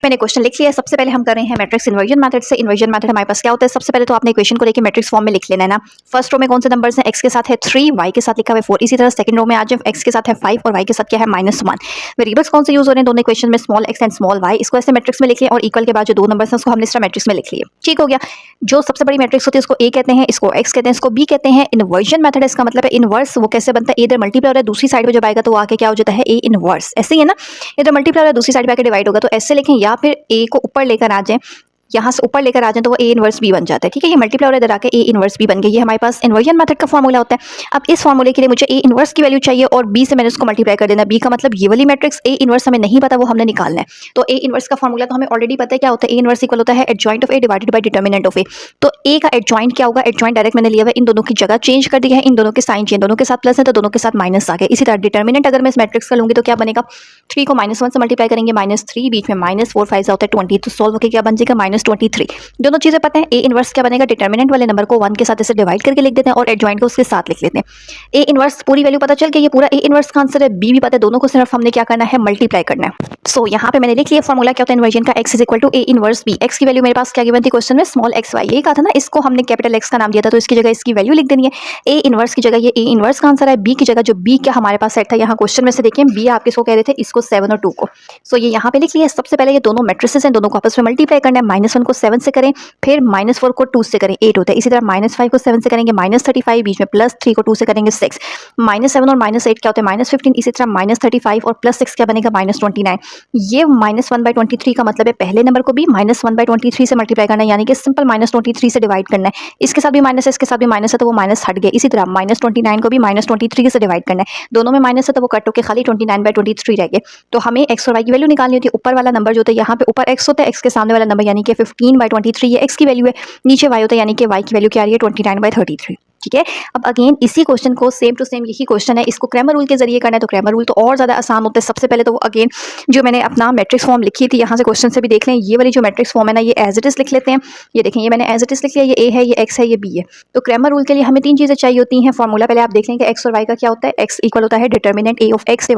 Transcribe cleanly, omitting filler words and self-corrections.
मैंने क्वेश्चन लिख लिया है। सबसे पहले हम कर रहे हैं मैट्रिक्स इन्वर्जन मेथड से। इन्वर्जन मेथड हमारे पास क्या होता है, सबसे पहले तो आपने इक्वेशन को लेके मैट्रिक्स फॉर्म में लिख लेना है ना। फर्स्ट रो में कौन से नंबर्स हैं, x के साथ है 3, y के साथ लिखा हुआ है 4। इसी तरह सेकंड रो में आज x के साथ है 5 और y के साथ क्या है -1। वेरिएबल्स कौन से यूज हो रहे हैं दोनों इक्वेशन में, small x and small y। इसको ऐसे मैट्रिक्स में लिख लिया और इक्वल के बाद जो दो नंबर्स हैं उसको हमने इस तरह मैट्रिक्स में लिख लिए। ठीक हो गया। जो सबसे बड़ी मैट्रिक्स होती है उसको a कहते हैं, इसको x कहते हैं, इसको b कहते हैं। इन्वर्जन मेथड इसका मतलब है इनवर्स। वो कैसे बनता है, इधर मल्टीप्लाई हो रहा है, दूसरी साइड पे जब आएगा तो वो आके क्या हो जाता है a इनवर्स। ऐसे ही है ना, इधर मल्टीप्लाई हो रहा है, दूसरी साइड पे आके डिवाइड होगा तो ऐसे लिखें, या फिर a को ऊपर लेकर आ जाए, यहाँ से ऊपर लेकर आ जाए तो वो ए इनवर्स बी बन जाता है। ठीक है, ये मल्टीप्लाई हो रहा है, इधर आके ए इनवर्स बी बन गई। ये हमारे पास इन्वर्जन मेथड का फॉर्मूला होता है। अब इस फॉर्मूले के लिए मुझे ए इनवर्स की वैल्यू चाहिए और बी से मैंने उसको मल्टीप्लाई कर देना। बी का मतलब ये वाली मैट्रिक्स, ए इनवर्स हमें नहीं पता, वो हमने निकालना है। तो ए इनवर्स का फॉर्मूला तो हमें ऑलरेडी पता है क्या होता है, ए इनवर्स इक्वल होता है adjoint of A divided by determinant of A. तो ए का एडजॉइंट क्या होगा, एडजॉइंट डायरेक्ट मैंने लिया हुआ है, इन दोनों की जगह चेंज कर दिया है, इन दोनों के साइन चेंज, दोनों के साथ प्लस है तो दोनों के साथ माइनस आ गए। इसी तरह डिटर्मिनेंट अगर मैं इस मैट्रिक्स का लूंगी तो क्या बनेगा, 3 को -1 से मल्टीप्लाई करेंगे -3, बीच में -4 5 होता है 20, तो सॉल्व होकर क्या बन जाएगा -23। दोनों चीजें पता है। ए इनवर्स क्या बनेगा, डिटर्मिनेंट वाले नंबर को 1 के साथ ऐसे डिवाइड करके लिख देते हैं और एडजॉइंट को उसके साथ लिख लेते हैं। ए इनवर्स पूरी वैल्यू पता चल गई, ये पूरा ए इनवर्स का आंसर है। बी भी पता है, दोनों को सिर्फ हमने क्या करना है, मल्टीप्लाई करना है। सो यहाँ पे मैंने लिख लिया फॉर्मूला क्या होता है इन्वर्जन का, x is equal to A inverse B. X की वैल्यू मेरे पास क्या गिवन थी क्वेश्चन में, स्मॉल एक्स वाई। ये कहा था ना, इसको हमने कैपिटल एक्स का नाम दिया था, तो इसकी जगह इसकी वैल्यू लिख देनी है। ए इनवर्स की जगह ये ए इनवर्स का आंसर है, बी की जगह जो बी क्या हमारे पास सेट था यहाँ क्वेश्चन में से देखिए, बी आप किसको कह रहे थे, इसको 7 और 2 को। सो ये यहाँ पे लिख लिया। सबसे पहले ये दोनों मैट्रिसेस हैं, दोनों को आपस में मल्टीप्लाई करना है। -1 को 7 से करें, फिर -4 को 2 से करें, 8 होता है। इसी तरह -5 को 7 से करेंगे -35, बीच में +3 को 2 से करेंगे 6। -7 और -8 क्या होता है, -15। इसी तरह -35 और +6 क्या बनेगा, -29। ये -1/23 का मतलब है पहले नंबर को भी -1/23 से मल्टीप्लाई करना है, यानी कि सिंपल -23 से डिवाइड करना है। इसके साथ भी माइनस है, इसके साथ भी माइनस है, तो वो माइनस हट गया। इसी तरह -29 को भी -23 से डिवाइड करना है, दोनों में माइनस है तो वो कट होकर खाली 29/23 रह गए। तो हमें x और y की वैल्यू निकालनी होती है। ऊपर वाला नंबर जो होता है, यहाँ पे ऊपर x होता है, x के सामने वाला नंबर यानी कि 15/23 ये x की वैल्यू है, नीचे y होता है यानी कि y की वैल्यू क्या आ रही है, 29/33। ठीक है। अब अगेन इसी क्वेश्चन को सेम टू सेम यही क्वेश्चन है, इसको क्रैमर रूल के जरिए करना है, तो क्रैमर रूल तो और ज़्यादा आसान होता है। सबसे पहले तो अगेन जो मैंने अपना मैट्रिक्स फॉर्म लिखी थी, यहाँ से क्वेश्चन से भी देख लें, ये वाली जो मैट्रिक्स फॉर्म है ना, ये एज इट इज लिख लेते हैं। ये देखें, ये मैंने एज इट इज लिख लिया, ये ए है, ये एक्स है, ये बी है। तो क्रैमर रूल के लिए हमें 3 चीज़ें चाहिए होती हैं। फॉर्मूला पहले आप देख लें कि एक्स और वाई का क्या होता है। एक्स इक्वल होता है डिटर्मिनेंट ए ऑफ एक्स